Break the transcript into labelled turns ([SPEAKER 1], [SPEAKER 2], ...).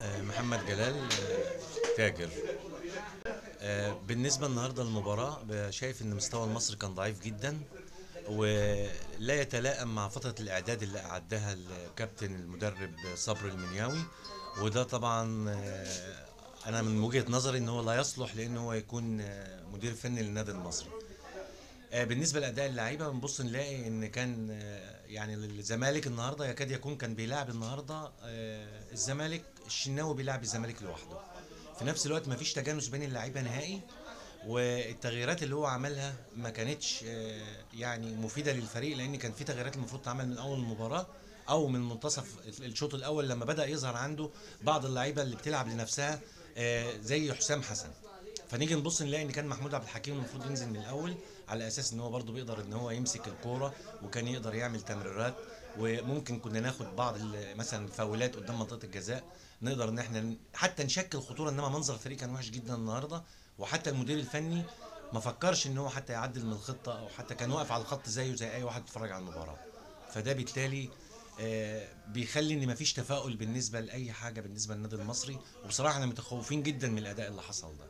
[SPEAKER 1] محمد جلال، تاجر. بالنسبة النهاردة للمباراة، شايف ان مستوى المصري كان ضعيف جدا، ولا يتلائم مع فترة الإعداد اللي أعدها الكابتن المدرب صبري المنياوي. وده طبعا أنا من وجهة نظري إن هو لا يصلح لأن هو يكون مدير فني للنادي المصري. بالنسبة لأداء اللعيبة بنبص نلاقي إن كان يعني الزمالك النهاردة يكاد يكون كان بيلعب النهاردة الزمالك، الشناوي بيلعب الزمالك لوحده. في نفس الوقت مفيش تجانس بين اللعيبة نهائي، والتغييرات اللي هو عملها ما كانتش يعني مفيدة للفريق، لأن كان في تغييرات المفروض تعمل من أول المباراة أو من منتصف الشوط الأول لما بدأ يظهر عنده بعض اللعيبة اللي بتلعب لنفسها، زي حسام حسن. فنيجي نبص نلاقي ان كان محمود عبد الحكيم المفروض ينزل من الاول، على اساس ان هو برضه بيقدر ان هو يمسك الكوره وكان يقدر يعمل تمريرات، وممكن كنا ناخد بعض مثلا الفاولات قدام منطقه الجزاء، نقدر ان احنا حتى نشكل خطوره. انما منظر الفريق كان وحش جدا النهارده، وحتى المدير الفني ما فكرش ان هو حتى يعدل من الخطه، او حتى كان واقف على الخط زيه زي اي واحد بيتفرج على المباراه. فده بالتالي بيخلي ان مفيش تفاؤل بالنسبه لاي حاجه بالنسبه للنادي المصري، وبصراحه احنا متخوفين جدا من الاداء اللي حصل ده.